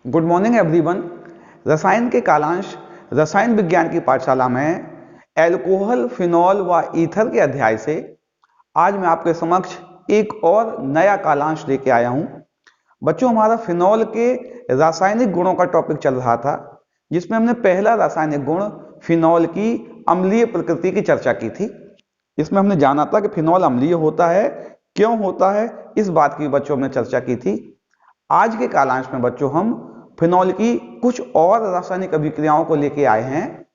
Good morning everyone. रसायन के कालांश रसायन विज्ञान की पाठशाला में एल्कोहल, फिनॉल व ईथर के अध्याय से आज मैं आपके समक्ष एक और नया कालांश लेके आया हूं। बच्चों, हमारा फिनॉल के रासायनिक गुणों का टॉपिक चल रहा था, जिसमें हमने पहला रासायनिक गुण फिनॉल की अम्लीय प्रकृति की चर्चा की थी। इसमें हमने जाना था कि फिनॉल अम्लीय होता है, क्यों होता है, इस बात की बच्चों में चर्चा की थी। आज के कालांश में बच्चों हम फिनॉल की कुछ और रासायनिक अभिक्रियाओं को लेके आए हैं,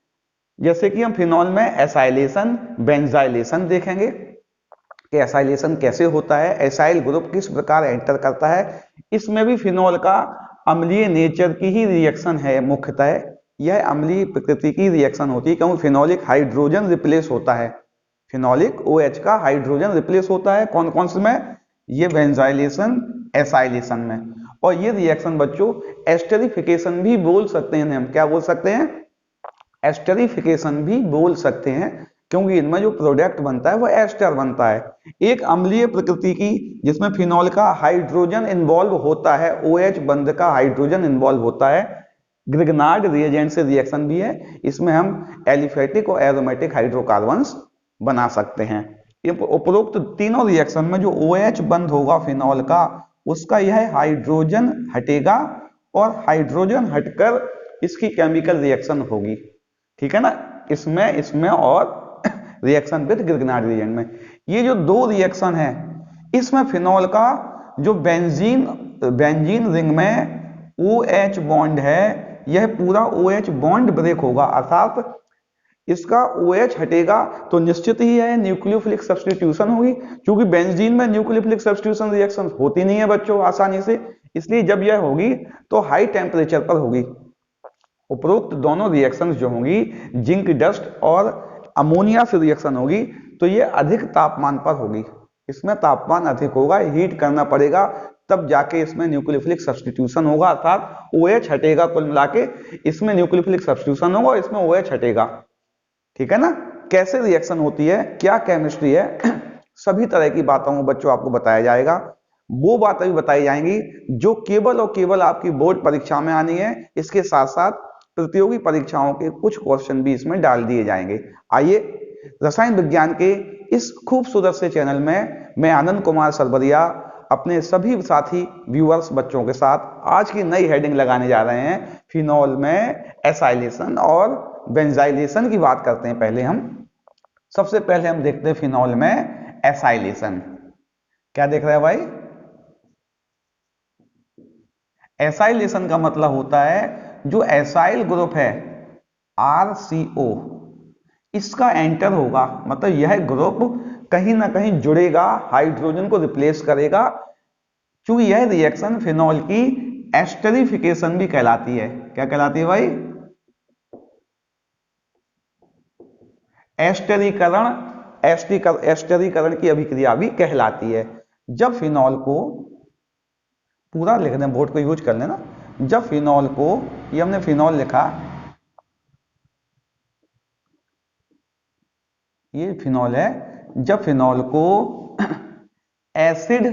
जैसे कि हम फिनॉल में एसाइलेशन, बेंजाइलेशन देखेंगे कि एसाइलेशन कैसे होता है, एसाइल ग्रुप किस प्रकार एंटर करता है। इसमें भी फिनॉल का अम्लीय नेचर की ही रिएक्शन है। मुख्यतः यह अम्लीय प्रकृति की रिएक्शन होती है, क्योंकि फिनॉलिक हाइड्रोजन रिप्लेस होता है। फिनॉलिक OH का हाइड्रोजन रिप्लेस होता है कौन कौन से में? ये बेंजाइलेशन, एसाइलेशन में। और ये रिएक्शन बच्चों एस्टरिफिकेशन भी बोल सकते हैं। हम क्या बोल सकते हैं? एस्टरिफिकेशन भी बोल सकते हैं, क्योंकि इनमें जो प्रोडक्ट बनता है वो एस्टर बनता है। एक अम्लीय प्रकृति की जिसमें फिनॉल का हाइड्रोजन इन्वॉल्व होता है, OH बंध का हाइड्रोजन इन्वॉल्व होता है। ग्रिग्नार्ड रिएजेंट से रिएक्शन भी है। इसमें हम एलिफेटिक और एरोमेटिक हाइड्रोकार्बन्स बना सकते हैं। उपरोक्त तीनों रिएक्शन में जो OH बंध होगा फिनॉल का, उसका यह हाइड्रोजन हटेगा और हाइड्रोजन हटकर इसकी केमिकल रिएक्शन होगी। ठीक है ना? इसमें और रिएक्शन विद ग्रिग्नार्ड रिएजेंट में ये जो दो रिएक्शन है, इसमें फिनॉल का जो बेंजीन रिंग में OH बॉन्ड है, यह पूरा OH बॉन्ड ब्रेक होगा, अर्थात इसका OH हटेगा तो निश्चित ही है न्यूक्लियोफिलिक सब्स्टिट्यूशन होगी, क्योंकि बेंजीन में न्यूक्लियोफिलिक सब्स्टिट्यूशन रिएक्शन होती नहीं है बच्चों आसानी से। इसलिए जब यह होगी तो हाई टेम्परेचर पर होगी। उपरोक्त दोनों रिएक्शंस जो होंगी, जिंक डस्ट और अमोनिया से रिएक्शन होगी, तो ये अधिक तापमान पर होगी। इसमें तापमान अधिक होगा, हीट करना पड़ेगा, तब जाके इसमें न्यूक्लियोफिलिक सब्स्टिट्यूशन होगा, अर्थात OH हटेगा। कुल मिला के इसमें न्यूक्लियोफिलिक सब्स्टिट्यूशन होगा, इसमें OH हटेगा। ठीक है ना? कैसे रिएक्शन होती है, क्या केमिस्ट्री है, सभी तरह की बातों को बच्चों आपको बताया जाएगा। वो बातें भी बताई जाएंगी जो केवल और केवल आपकी बोर्ड परीक्षा में आनी है। इसके साथ साथ प्रतियोगी परीक्षाओं के कुछ क्वेश्चन भी इसमें डाल दिए जाएंगे। आइए, रसायन विज्ञान के इस खूबसूरत से चैनल में मैं आनंद कुमार सरबरिया अपने सभी साथी व्यूअर्स बच्चों के साथ आज की नई हेडिंग लगाने जा रहे हैं। फिनॉल में एसाइलेशन और बेंजाइलेशन की बात करते हैं। सबसे पहले हम देखते हैं फिनॉल में एसाइलेशन। क्या देख रहे हैं भाई? एसाइलेशन का मतलब होता है जो एसाइल ग्रुप है RCO, इसका एंटर होगा, मतलब यह ग्रुप कहीं ना कहीं जुड़ेगा, हाइड्रोजन को रिप्लेस करेगा। क्योंकि यह रिएक्शन फिनॉल की एस्टरिफिकेशन भी कहलाती है। क्या कहलाती है भाई? एस्टरीकरण की अभिक्रिया भी कहलाती है। जब फिनॉल को पूरा लिख दें, बोर्ड को यूज कर लेना। जब फिनॉल को, ये हमने फिनॉल लिखा, ये फिनॉल है। जब फिनॉल को एसिड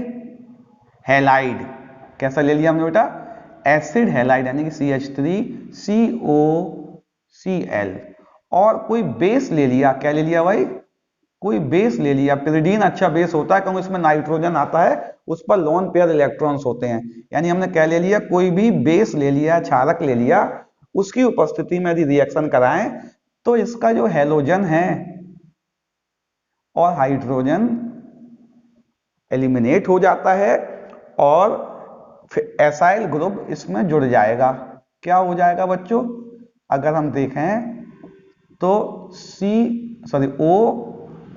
हैलाइड, कैसा ले लिया हमने बेटा? एसिड हैलाइड, यानी कि CH3COCl, और कोई बेस ले लिया। क्या ले लिया भाई? कोई बेस ले लिया। पिरिडीन अच्छा बेस होता है, क्योंकि इसमें नाइट्रोजन आता है, उस पर लोन पेयर इलेक्ट्रॉन्स होते हैं। यानी हमने क्या ले लिया? कोई भी बेस ले लिया, क्षारक ले लिया, उसकी उपस्थिति में यदि रिएक्शन कराएं तो इसका जो हैलोजन है और हाइड्रोजन एलिमिनेट हो जाता है और एसाइल ग्रुप इसमें जुड़ जाएगा। क्या हो जाएगा बच्चों? अगर हम देखें तो O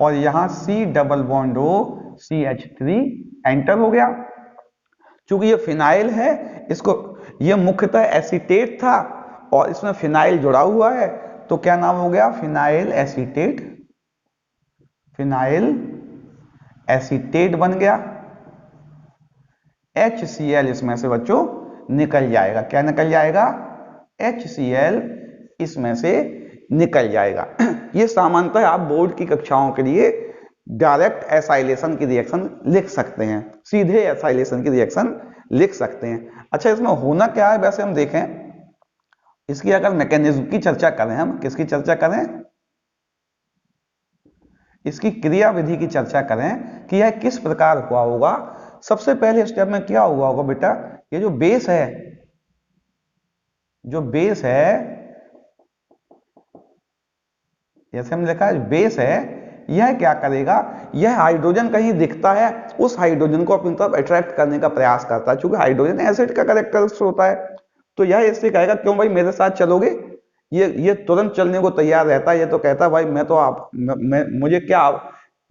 और यहां C double bond O, CH3 enter हो गया। चूंकि ये फिनाइल है, इसको, ये मुख्यतः एसीटेट था और इसमें फिनाइल जुड़ा हुआ है, तो क्या नाम हो गया? Phenyl acetate. फिनाइल एसीटेट बन गया। HCl इसमें से बच्चों निकल जाएगा। क्या निकल जाएगा? HCl इसमें से निकल जाएगा। ये सामान्यतः आप बोर्ड की कक्षाओं के लिए डायरेक्ट एसाइलेशन की रिएक्शन लिख सकते हैं, सीधे एसाइलेशन की रिएक्शन लिख सकते हैं। अच्छा, इसमें होना क्या है वैसे हम देखें, इसकी अगर मैकेनिज्म की चर्चा करें, हम किसकी चर्चा करें, इसकी क्रियाविधि की चर्चा करें कि यह किस प्रकार हुआ होगा। सबसे पहले स्टेप में क्या हुआ होगा बेटा, ये जो बेस है, जो बेस है, जैसे हमने लिखा है बेस है, यह क्या करेगा, यह हाइड्रोजन कहीं दिखता है, उस हाइड्रोजन को अपनी तरफ अट्रैक्ट करने का प्रयास करता है। क्योंकि हाइड्रोजन एसिड का कैरेक्टरिस्टिक होता है, तो यह इससे कहेगा क्यों भाई मेरे साथ चलोगे, ये तुरंत चलने को तैयार रहता है। ये तो कहता है भाई मैं तो आप मुझे क्या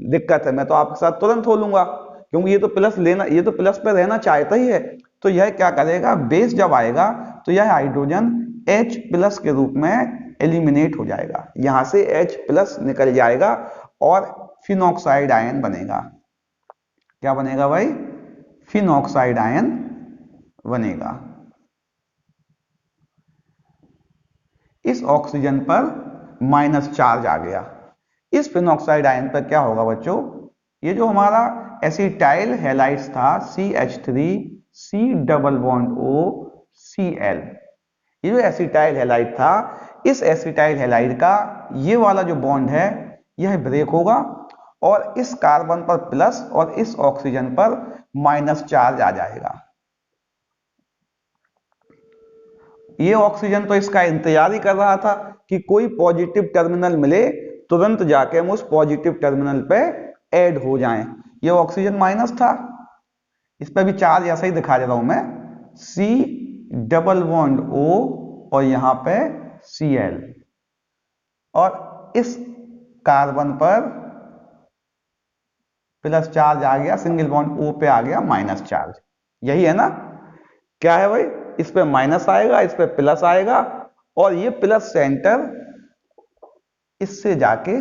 दिक्कत है, मैं तो आपके साथ तुरंत हो लूंगा, क्योंकि ये तो प्लस लेना, ये तो प्लस पे रहना चाहता ही है। तो यह क्या करेगा, बेस जब आएगा तो यह हाइड्रोजन H प्लस के रूप में एलिमिनेट हो जाएगा, यहां से H प्लस निकल जाएगा और फिनॉक्साइड आयन बनेगा। क्या बनेगा भाई, फिनॉक्साइड आयन बनेगा। इस ऑक्सीजन पर माइनस चार्ज आ गया। इस फिनॉक्साइड आयन पर क्या होगा बच्चों, ये जो हमारा एसिटाइल हैलाइड्स था CH3 C double bond O Cl, ये जो एसिटाइल हैलाइड था, इस एसिटाइल हैलाइड का ये वाला जो बॉन्ड है यह ब्रेक होगा और इस कार्बन पर प्लस और इस ऑक्सीजन पर माइनस चार्ज आ जाएगा। ये ऑक्सीजन तो इसका इंतजार ही कर रहा था कि कोई पॉजिटिव टर्मिनल मिले, तुरंत जाके हम उस पॉजिटिव टर्मिनल पे ऐड हो जाएं। ये ऑक्सीजन माइनस था, इस पे भी चार्ज ऐसा ही दिखा दे रहा हूं मैं, C डबल बॉन्ड O और यहां पे Cl, और इस कार्बन पर प्लस चार्ज आ गया, सिंगल बॉन्ड O पे आ गया माइनस चार्ज। यही है ना, क्या है भाई, इस पे माइनस आएगा, इस पे प्लस आएगा, और ये प्लस सेंटर इससे जाके,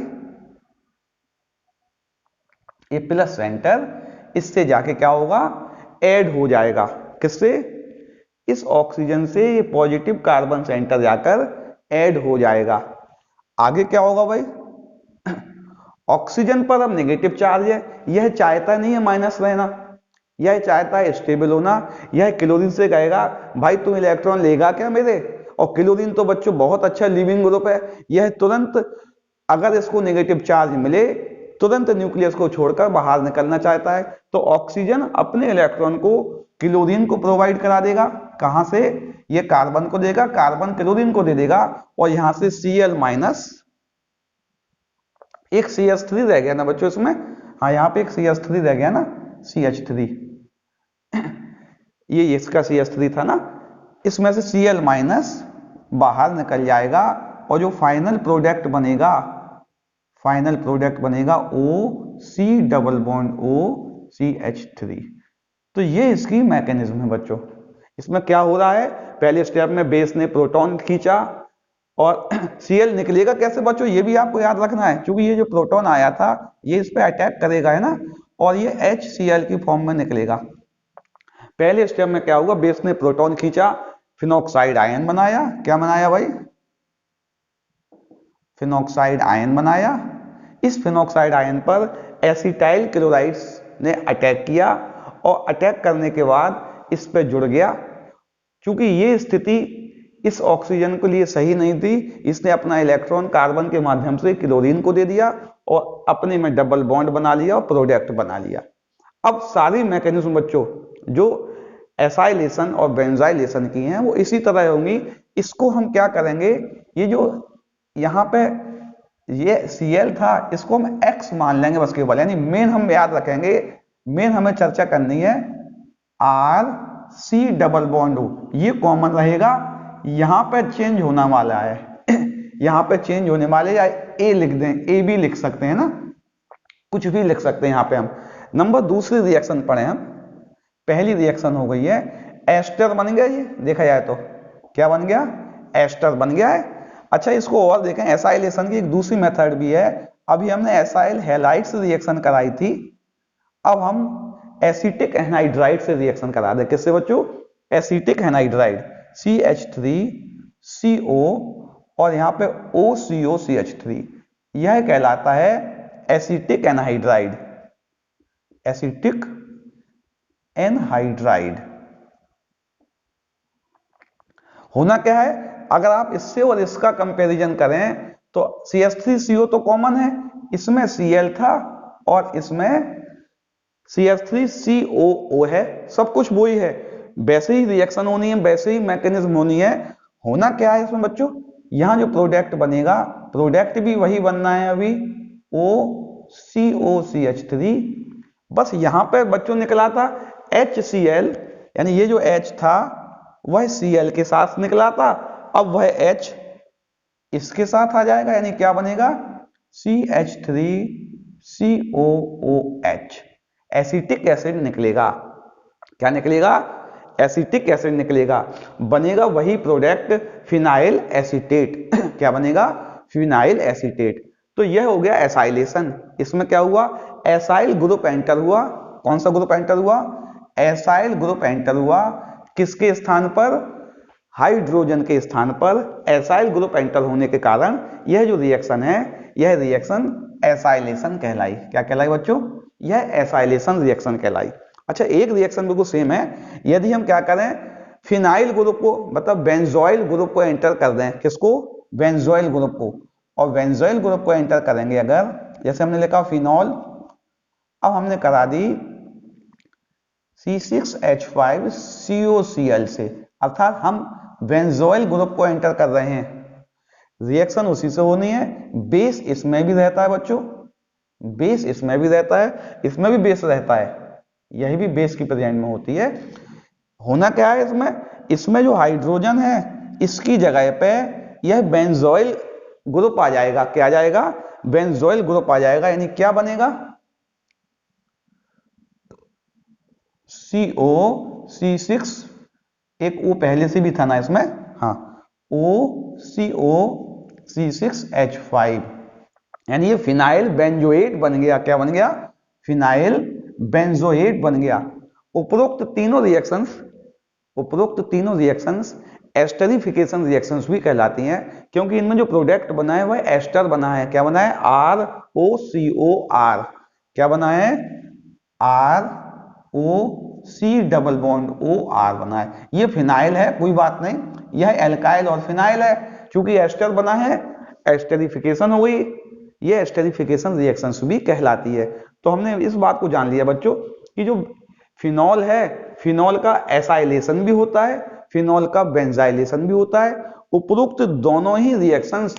ये प्लस सेंटर इससे जाके क्या होगा, ऐड हो जाएगा। किससे, इस ऑक्सीजन से ये पॉजिटिव कार्बन सेंटर जाकर ऐड हो जाएगा। आगे क्या होगा भाई, ऑक्सीजन पर अब नेगेटिव चार्ज है, यह चाहता नहीं है माइनस रहना, यह चाहता है स्टेबल होना। यह क्लोरीन से कहेगा भाई तू इलेक्ट्रॉन लेगा क्या मेरे, और क्लोरीन तो बच्चों बहुत अच्छा लिविंग ग्रुप है, यह तुरंत अगर इसको नेगेटिव चार्ज मिले तुरंत न्यूक्लियस को छोड़कर बाहर निकलना चाहता है। तो ऑक्सीजन अपने इलेक्ट्रॉन को क्लोरीन को प्रोवाइड करा देगा, कहां से, ये कार्बन को देगा, कार्बन क्लोरीन को दे देगा, और यहां से Cl माइनस, एक CH3 रह गया ना बच्चों इसमें, हाँ यहाँ पे एक CH3 रह गया ना, CH3, ये इसका CH3 था ना, इसमें से Cl माइनस बाहर निकल जाएगा, और जो फाइनल प्रोडक्ट बनेगा, फाइनल प्रोडक्ट बनेगा OC double bond O CH3। तो ये इसकी मैकेनिज्म है बच्चों। इसमें क्या हो रहा है, पहले स्टेप में बेस ने प्रोटॉन खींचा, और Cl निकलेगा कैसे बच्चों, ये भी आपको याद रखना है, क्योंकि ये जो प्रोटॉन आया था ये इस पे अटैक करेगा, है ना, और ये HCl की फॉर्म में निकलेगा। पहले स्टेप में क्या होगा, बेस ने प्रोटॉन खींचा, फिनॉक्साइड आयन बनाया, क्या बनाया भाई, फिनॉक्साइड आयन बनाया। इस फिनॉक्साइड आयन पर एसिटाइल क्लोराइड्स ने अटैक किया, और अटैक करने के बाद इस पे जुड़ गया। क्योंकि ये स्थिति इस ऑक्सीजन के लिए सही नहीं थी, इसने अपना इलेक्ट्रॉन कार्बन के माध्यम से क्लोरीन को दे दिया और अपने में डबल बॉन्ड बना लिया और प्रोडक्ट बना लिया। अब सारी मैकेनिज्म बच्चों जो एसाइलेशन और बेंजाइलेशन की हैं वो इसी तरह होंगी। इसको हम क्या करेंगे, ये जो यहाँ पे ये Cl था इसको हम X मान लेंगे बस केवल, यानी मेन हम याद रखेंगे, मेन हमें चर्चा करनी है RC डबल बॉन्ड O, ये कॉमन रहेगा। यहां पे चेंज होने वाला है यहां पे चेंज होने वाले, या A लिख दें, A भी लिख सकते हैं ना, कुछ भी लिख सकते हैं यहाँ पे हम। नंबर दूसरी रिएक्शन पढ़े हम, पहली रिएक्शन हो गई है एस्टर बन गया, ये देखा जाए तो क्या बन गया, एस्टर बन गया है। अच्छा इसको और देखें, एसाइलेशन की एक दूसरी मेथड भी है। अभी हमने एसाइल हैलाइड से रिएक्शन कराई थी, अब हम एसिटिक एनहाइड्राइड से रिएक्शन करा दे। किससे बच्चों, एसिटिक एनहाइड्राइड CH3CO और यहाँ पे OCOCH3, यह कहलाता है एसिटिक एनहाइड्राइड, एसिटिक एनहाइड्राइड। होना क्या है, अगर आप इससे और इसका कंपैरिजन करें तो CH3CO तो कॉमन है, इसमें Cl था और इसमें CH3COO है, सब कुछ वही है, वैसे ही रिएक्शन होनी है, वैसे ही मैकेनिज्म होनी है। होना क्या है इसमें बच्चों, यहां जो प्रोडक्ट बनेगा, प्रोडक्ट भी वही बनना है अभी, OCOCH3, बस यहां पे बच्चों निकला था HCl, यानी ये जो H था वह Cl के साथ निकला था, अब वह H इसके साथ आ जाएगा, यानी क्या बनेगा, CH3COOH, एसिटिक एसिड निकलेगा। क्या निकलेगा, एसिटिक एसिड निकलेगा, बनेगा वही प्रोडक्ट फिनाइल एसीटेट। क्या बनेगा, फिनाइल एसीटेट। तो यह हो गया एसाइलेशन। इसमें क्या हुआ, एसाइल ग्रुप एंटर हुआ। कौन सा ग्रुप एंटर हुआ, एसाइल ग्रुप एंटर हुआ, किसके स्थान पर, हाइड्रोजन के स्थान पर एसाइल ग्रुप एंटर होने के कारण यह जो रिएक्शन है, यह रिएक्शन एसाइलेशन कहलाई। क्या कहलाई बच्चों, यह एसाइलेशन रिएक्शन कहलाई। अच्छा, एक रिएक्शन बिल्कुल सेम है, यदि हम क्या करें, फिनाइल ग्रुप को, मतलब बेंजोइल ग्रुप को एंटर कर दें, किसको, बेंजोइल ग्रुप को, और बेंजोइल ग्रुप को एंटर करेंगे अगर, जैसे हमने लिखा फिनॉल, अब हमने करा दी C6H5COCl से, अर्थात हम बेंजोइल ग्रुप को एंटर कर रहे हैं, रिएक्शन उसी से होनी है। बेस इसमें भी रहता है बच्चों, बेस इसमें भी रहता है, इसमें भी बेस रहता है, यही भी बेस की प्रेजेंट में होती है। होना क्या है इसमें, इसमें जो हाइड्रोजन है इसकी जगह पे यह बेंजोइल ग्रुप आ जाएगा। क्या आ जाएगा, बेंजोइल ग्रुप आ जाएगा, यानी क्या बनेगा, COC6, एक O पहले से भी था ना इसमें, हाँ, OCOC6H5, यानी ये फिनाइल बेंजोएट बन गया। क्या बन गया, फिनाइल बेंजोएट बन गया। उपरोक्त तीनों रिएक्शंस एस्टरिफिकेशन रिएक्शंस भी कहलाती हैं, क्योंकि इनमें जो प्रोडक्ट बना है वह एस्टर बना है। क्या बना है, ROCOR। क्या बना है, ROC डबल बॉन्ड OR बना है। ये फिनाइल है, कोई बात नहीं, यह एल्काइल और फिनाइल है, चूंकि एस्टर बना है, एस्टरिफिकेशन हो गई, ये एस्टरिफिकेशन रिएक्शंस भी कहलाती है। तो हमने इस बात को जान लिया बच्चों कि जो फिनॉल है, फिनॉल का एसाइलेशन भी होता है, फिनॉल का बेंजाइलेशन भी होता है। उपरोक्त दोनों ही रिएक्शंस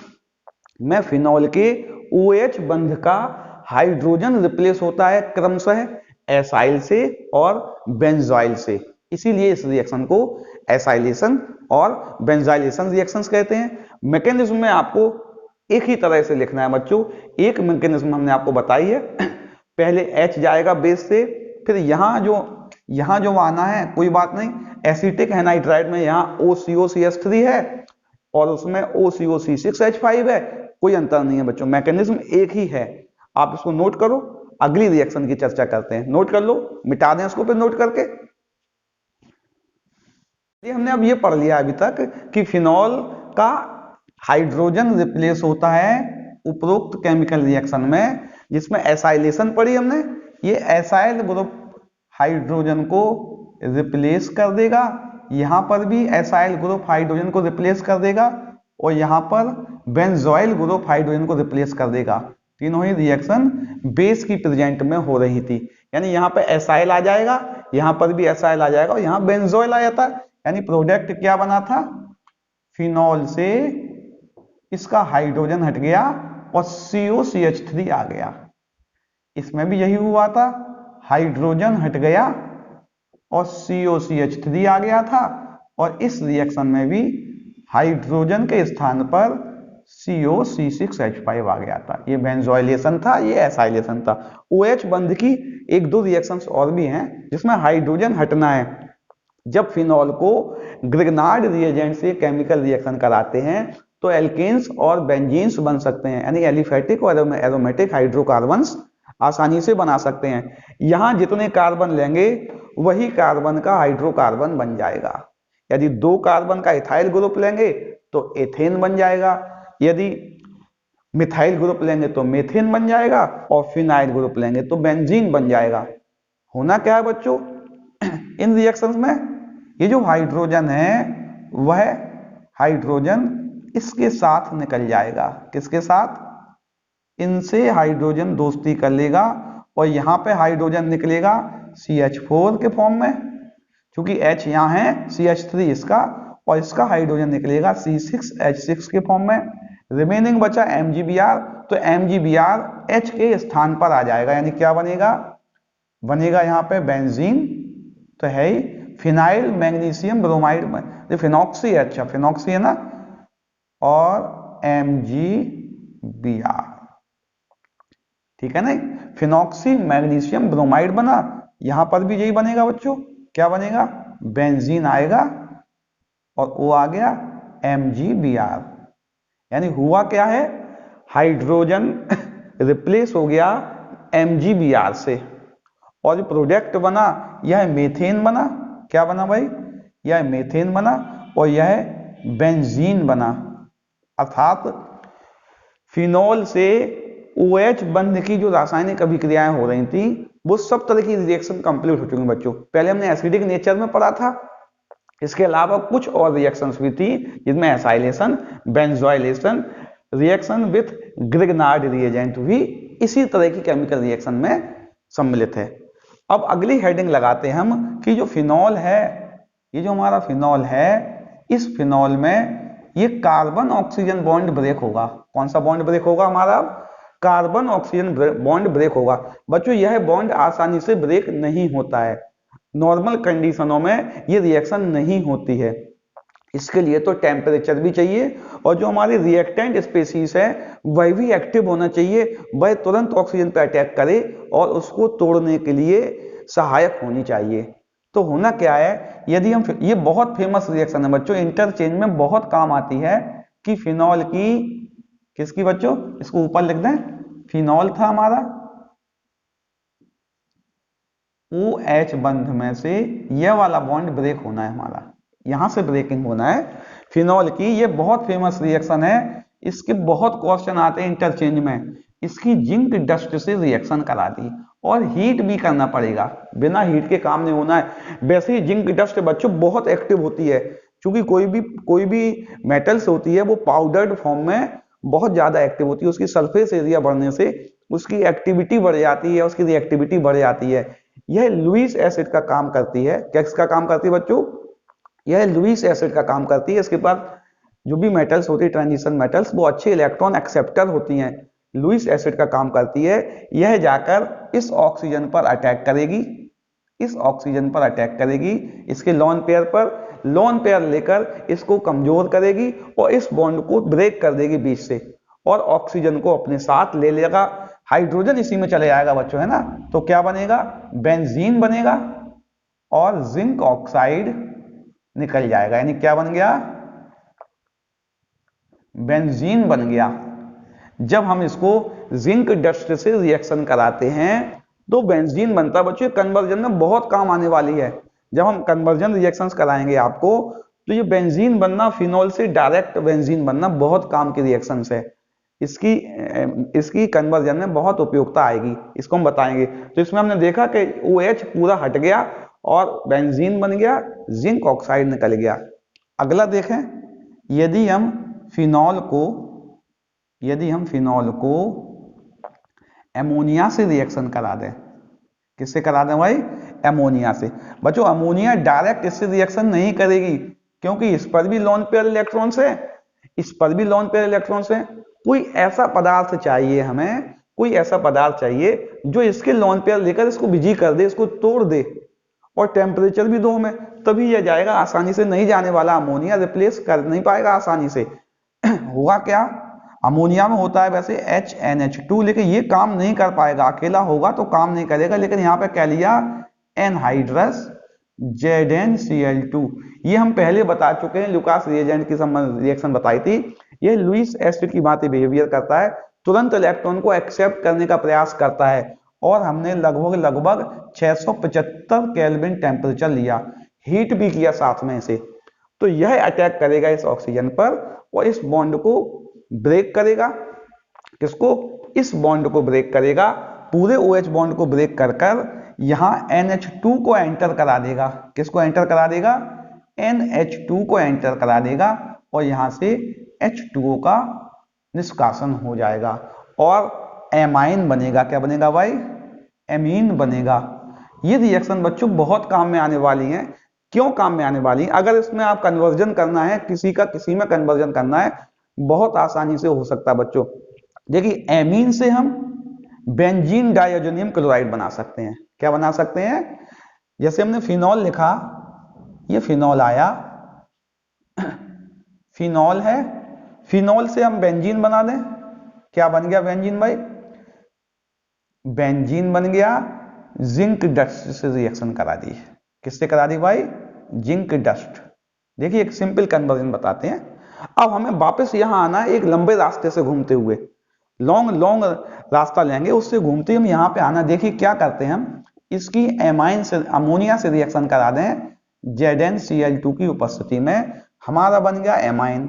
में फिनॉल के OH बंध का हाइड्रोजन रिप्लेस होता है क्रमशः एसाइल से और बेंजाइल से, इसीलिए इस रिएक्शन को एसाइलेशन और बेंजाइलेशन रिएक्शंस कहते हैं। मैकेनिज्म में आपको एक ही तरह से लिखना है बच्चों, एक मैकेनिज्म हमने आपको बताई है, पहले H जाएगा बेस से, फिर यहां जो आना है, कोई बात नहीं, एसिटिक एनाइड्राइड में यहाँ OCOCH3 है और उसमें OCOC6H5 है, कोई अंतर नहीं है बच्चों, मैकेनिज्म एक ही है। आप इसको नोट करो, अगली रिएक्शन की चर्चा करते हैं। नोट कर लो, मिटा दें इसको फिर नोट करके। ये हमने अब ये पढ़ लिया अभी तक कि फिनॉल का हाइड्रोजन रिप्लेस होता है उपरोक्त केमिकल रिएक्शन में, जिसमें एसाइलेशन पढ़ी हमने, ये एसाइल ग्रुप हाइड्रोजन को रिप्लेस कर देगा, यहां पर भी एसाइल ग्रुप हाइड्रोजन को रिप्लेस कर देगा, और यहां पर बेंजोइल ग्रुप हाइड्रोजन को रिप्लेस कर देगा। तीनों ही रिएक्शन बेस की प्रेजेंट में हो रही थी, यानी यहां पे एसाइल आ जाएगा, यहां पर भी एसाइल आ जाएगा और यहां बेंजोइल आ जाता, यानी प्रोडक्ट क्या बना था, फिनॉल से इसका हाइड्रोजन हट गया और COCH3 आ गया। इसमें भी यही हुआ था, हाइड्रोजन हट गया और COCH3 आ गया था, और इस रिएक्शन में भी हाइड्रोजन के स्थान पर COC6H5 आ गया था। ये बेंजोइलेशन था, ये एसाइलेशन था। OH बंध की एक दो रिएक्शंस और भी हैं जिसमें हाइड्रोजन हटना है। जब फिनॉल को ग्रिग्नार्ड रिएजेंट से केमिकल रिएक्शन कराते हैं तो एल्केन्स और बेंजीन्स बन सकते हैं, यानी एलिफेटिक और एरोमेटिक हाइड्रोकार्बन्स आसानी से बना सकते हैं। यहां जितने कार्बन लेंगे वही कार्बन का हाइड्रोकार्बन बन जाएगा। यदि 2 कार्बन का इथाइल ग्रुप लेंगे तो एथेन बन जाएगा, यदि मिथाइल ग्रुप लेंगे तो मेथेन बन जाएगा, और फिनाइल ग्रुप लेंगे तो बेंजीन बन जाएगा। होना क्या है बच्चों, इन रिएक्शंस में ये जो हाइड्रोजन है वह हाइड्रोजन इसके साथ निकल जाएगा। किसके साथ? इनसे हाइड्रोजन दोस्ती कर लेगा और यहाँ पे हाइड्रोजन निकलेगा CH4 के फॉर्म में, क्योंकि H यहाँ है, CH3 इसका, और इसका हाइड्रोजन निकलेगा C6H6 के फॉर्म में। रिमेनिंग बचा MgBr, तो MgBr H के स्थान पर आ जाएगा, यानी क्या बनेगा? बनेगा यहाँ पे बेंजीन, तो है ही फिनाइल मैग्नीशियम ब्रोमाइड, फिनॉक्सी है, अच्छा फिनॉक्सी है ना, और MgBr, ठीक है ना, फिनॉक्सी मैग्नीशियम ब्रोमाइड बना। यहां पर भी यही बनेगा बच्चों, क्या बनेगा? बेंजीन आएगा और वो आ गया MgBr। यानी हुआ क्या है? हाइड्रोजन रिप्लेस हो गया MgBr से, और जो प्रोडक्ट बना यह मेथेन बना। क्या बना भाई? यह मेथेन बना और यह बेंजीन बना। अर्थात फिनॉल से OH बंध की जो रासायनिक अभिक्रियाएं हो रही थी वो सब तरह की रिएक्शन कंप्लीट हो चुकी हैं बच्चों। पहले हमने एसिडिक नेचर में पढ़ा था, इसके अलावा कुछ और रिएक्शंस भी थी जिसमें acylation, benzoylation, reaction with Grignard reagent भी इसी तरह की केमिकल रिएक्शन में सम्मिलित है। अब अगली हेडिंग लगाते हैं हम कि जो फिनॉल है, ये जो हमारा फिनॉल है, इस फिनॉल में ये कार्बन ऑक्सीजन बॉन्ड ब्रेक होगा। कौन सा बॉन्ड ब्रेक होगा हमारा? कार्बन ऑक्सीजन बॉन्ड ब्रेक होगा। बच्चों यह बॉन्ड आसानी से ब्रेक नहीं होता है, नॉर्मल कंडीशनों में ये रिएक्शन नहीं होती है। इसके लिए तो टेम्परेचर भी चाहिए, और जो हमारी रिएक्टेंट स्पीसीज है वह भी एक्टिव होना चाहिए, वह तुरंत ऑक्सीजन पर अटैक करे और उसको तोड़ने के लिए सहायक होनी चाहिए। तो होना क्या है, यदि हम, ये बहुत फेमस रिएक्शन है बच्चों, इंटरचेंज में बहुत काम आती है कि फिनॉल की, किसकी बच्चों? इसको ऊपर लिख दें, फिनॉल था हमारा, OH बंध में से यह वाला बॉन्ड ब्रेक होना है हमारा, यहां से ब्रेकिंग होना है फिनॉल की। ये बहुत फेमस रिएक्शन है, इसके बहुत क्वेश्चन आते हैं इंटरचेंज में। इसकी जिंक डस्ट से रिएक्शन करा दी और हीट भी करना पड़ेगा, बिना हीट के काम नहीं होना है। वैसे ही जिंक डस्ट बच्चों बहुत एक्टिव होती है, क्योंकि कोई भी मेटल्स होती है वो पाउडर्ड फॉर्म में बहुत ज्यादा एक्टिव होती है, उसकी सरफेस एरिया बढ़ने से उसकी एक्टिविटी बढ़ जाती है, उसकी रिएक्टिविटी बढ़ जाती है। यह लुईस एसिड का काम करती है। किसका काम करती है बच्चों? यह लुईस एसिड का काम करती है। इसके बाद जो भी मेटल्स होती है, ट्रांजिशन मेटल्स, वो अच्छे इलेक्ट्रॉन एक्सेप्टर होती हैं, लुईस एसिड का काम करती है। यह जाकर इस ऑक्सीजन पर अटैक करेगी, इस ऑक्सीजन पर अटैक करेगी, इसके लोन पेयर पर, लोन पेयर लेकर इसको कमजोर करेगी और इस बॉन्ड को ब्रेक कर देगी बीच से, और ऑक्सीजन को अपने साथ ले लेगा। हाइड्रोजन इसी में चले जाएगा बच्चों, है ना। तो क्या बनेगा? बेंजीन बनेगा और जिंक ऑक्साइड निकल जाएगा। यानी क्या बन गया? बेंजीन बन गया। जब हम इसको जिंक डस्ट से रिएक्शन कराते हैं तो बेंजीन बनता है बच्चों। कन्वर्जन में बहुत काम आने वाली है। जब हम कन्वर्जन रिएक्शंस कराएंगे आपको, तो ये बेंजीन बनना, फिनॉल से डायरेक्ट बेंजीन बनना बहुत काम की रिएक्शंस है। इसकी कन्वर्जन में बहुत उपयोगिता आएगी, इसको हम बताएंगे। तो इसमें हमने देखा कि OH पूरा हट गया और बेंजीन बन गया, जिंक ऑक्साइड निकल गया। अगला देखें, यदि हम फिनॉल को एमोनिया से रिएक्शन करा दें, किससे करा दें भाई? एमोनिया से। बच्चों अमोनिया डायरेक्ट इससे रिएक्शन नहीं करेगी, क्योंकि इस पर भी लोन पेयर इलेक्ट्रॉन्स है, इस पर भी लोन पेयर इलेक्ट्रॉन्स है। कोई ऐसा पदार्थ चाहिए हमें, कोई ऐसा पदार्थ चाहिए जो इसके लोन पेयर लेकर इसको बिजी कर दे, इसको तोड़ दे, और टेम्परेचर भी दो हमें, तभी यह जाएगा। आसानी से नहीं जाने वाला अमोनिया, रिप्लेस कर नहीं पाएगा आसानी से। होगा क्या? अमोनिया में होता है वैसे HNH2, लेकिन ये काम नहीं कर पाएगा, अकेला होगा तो काम नहीं करेगा। लेकिन यहाँ पे क्या लिया? Anhydrous ZnCl2। ये हम पहले बता चुके हैं, लुकास रिएजेंट की रिएक्शन बताई थी। ये लुईस एसिड की भांति बिहेवियर करता है, तुरंत इलेक्ट्रॉन को एक्सेप्ट करने का प्रयास करता है। और हमने लगभग 675 केल्विन टेम्परेचर लिया, हीट भी किया साथ में इसे। तो यह अटैक करेगा इस ऑक्सीजन पर और इस बॉन्ड को ब्रेक करेगा। किसको? इस बॉन्ड को ब्रेक करेगा, पूरे OH बॉन्ड को ब्रेक कर यहां NH2 को एंटर करा देगा। किसको एंटर करा देगा? NH2 को एंटर करा देगा और यहां से H2O का निष्कासन हो जाएगा और एमाइन बनेगा। क्या बनेगा भाई? एमीन बनेगा। ये रिएक्शन बच्चों बहुत काम में आने वाली है। क्यों काम में आने वाली है? अगर इसमें आप कन्वर्जन करना है, किसी का किसी में कन्वर्जन करना है, बहुत आसानी से हो सकता है बच्चों। देखिए, एमीन से हम बेंजीन डाइअजोनियम क्लोराइड बना सकते हैं। क्या बना सकते हैं? जैसे हमने फिनॉल लिखा, ये फिनॉल आया, फिनॉल है, फिनॉल से हम बेंजीन बना दें। क्या बन गया बेंजीन भाई? बेंजीन बन गया। जिंक डस्ट से रिएक्शन करा दी। किससे करा दी भाई? Zinc dust. देखिए, एक सिंपल कन्वर्जन बताते हैं। अब हमें वापस यहां आना है, एक लंबे रास्ते से घूमते हुए, लॉन्ग रास्ता लेंगे, उससे घूमते हम यहां पे आना। देखिए क्या करते हैं हम, इसकी एमाइन से अमोनिया से रिएक्शन करा दें ZnCl2 की उपस्थिति में, हमारा बन गया एमाइन।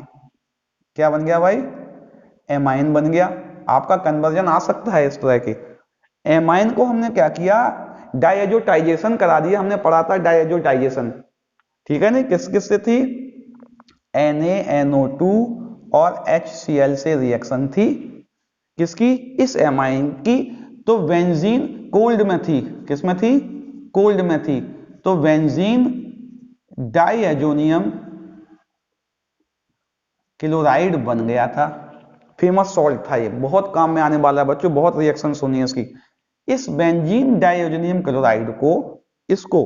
क्या बन गया भाई? एमाइन बन गया। आपका कन्वर्जन आ सकता है इस तरह के। एमाइन को हमने क्या किया? डायजोटाइजेशन करा दिया। हमने पढ़ा था डायजोटाइजेशन, ठीक है नहीं? किस किस से थी? NaNO2 और HCl से रिएक्शन थी। किसकी? इस एमाइन की। तो बेंजीन कोल्ड में थी। किस में थी? कोल्ड में थी। तो बेंजीन डाइअजोनियम क्लोराइड बन गया था। फेमस सॉल्ट था ये, बहुत काम में आने वाला है बच्चों, बहुत रिएक्शन सुनी है इसकी। इस बेंजीन डाइअजोनियम क्लोराइड को, इसको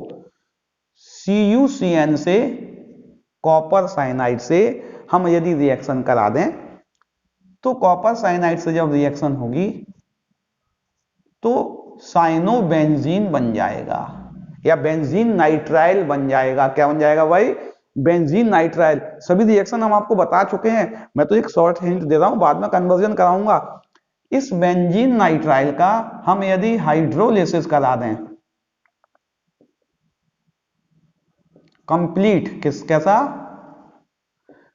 CuCN से, कॉपर साइनाइड से हम यदि रिएक्शन करा दें, तो कॉपर साइनाइड से जब रिएक्शन होगी तो साइनोबेंजीन बन जाएगा या बेंजीन नाइट्राइल बन जाएगा। क्या बन जाएगा भाई? Benzene nitrile. सभी रिएक्शन हम आपको बता चुके हैं, मैं तो एक शॉर्ट हिंट दे रहा हूं, बाद में कन्वर्जन कराऊंगा। इस बेंजीन नाइट्राइल का हम यदि हाइड्रोलिसिस करा दें, कंप्लीट, कैसा?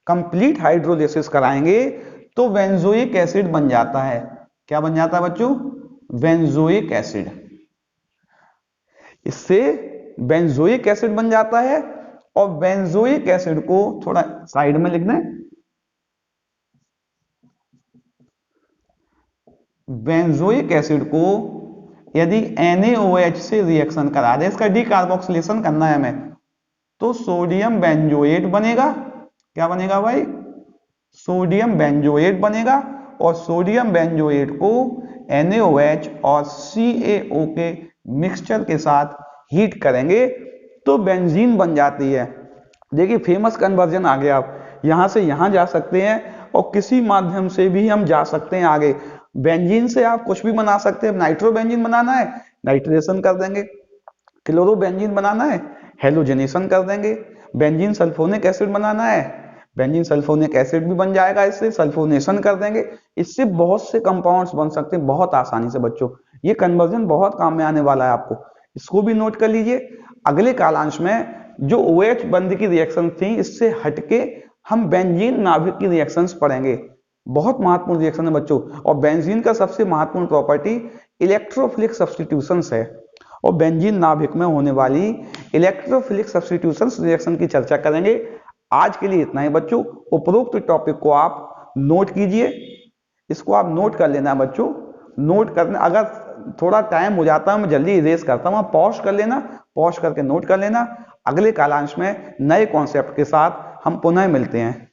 कंप्लीट हाइड्रोलिसिस कराएंगे तो बेंजोइक एसिड बन जाता है। क्या बन जाता है बच्चों? Benzoic acid. इससे बेंजोइक एसिड बन जाता है। और बेंजोइक एसिड को थोड़ा साइड में लिख दें, बेंजोइक एसिड को यदि NaOH से रिएक्शन करा दे, इसका डीकार्बोक्सिलेशन करना है हमें, तो सोडियम बेंजोएट बनेगा। क्या बनेगा भाई? सोडियम बेंजोएट बनेगा। और सोडियम बेंजोएट को NaOH और CaO के मिक्सचर के साथ हीट करेंगे तो बेंजीन बन जाती है। देखिए, फेमस कन्वर्जन आ गया। आप यहां से यहां जा सकते हैं और किसी माध्यम से भी हम जा सकते हैं आगे। बेंजीन से आप कुछ भी बना सकते हैं। नाइट्रो बेंजीन बनाना है, नाइट्रेशन कर देंगे। क्लोरो बेंजीन बनाना है, हेलोजनेशन कर देंगे। बेंजीन सल्फोनिक एसिड बनाना है, बेंजीन सल्फोनिक एसिड भी बन जाएगा, इससे सल्फोनेशन कर देंगे। इससे बहुत से कंपाउंड्स बन सकते हैं बहुत आसानी से बच्चों। ये कन्वर्जन बहुत काम में आने वाला है आपको, इसको भी नोट कर लीजिए। अगले कालांश में जो OH बंद की रिएक्शन थी, इससे हटके हम बेंजीन नाभिक की रिएक्शंस पढ़ेंगे। बहुत महत्वपूर्ण रिएक्शन है बच्चों। और बेंजीन का सबसे महत्वपूर्ण प्रॉपर्टी इलेक्ट्रोफिलिक सब्स्टिट्यूशंस है। और बेंजीन नाभिक में होने वाली इलेक्ट्रोफिलिक सब्स्टिट्यूशंस रिएक्शन की चर्चा करेंगे। आज के लिए इतना ही बच्चों। उपरोक्त टॉपिक को आप नोट कीजिए, इसको आप नोट कर लेना बच्चों। नोट करना, अगर थोड़ा टाइम हो जाता है मैं जल्दी इरेज करता हूं, आप पॉज कर लेना, पॉज करके नोट कर लेना। अगले कालांश में नए कॉन्सेप्ट के साथ हम पुनः मिलते हैं।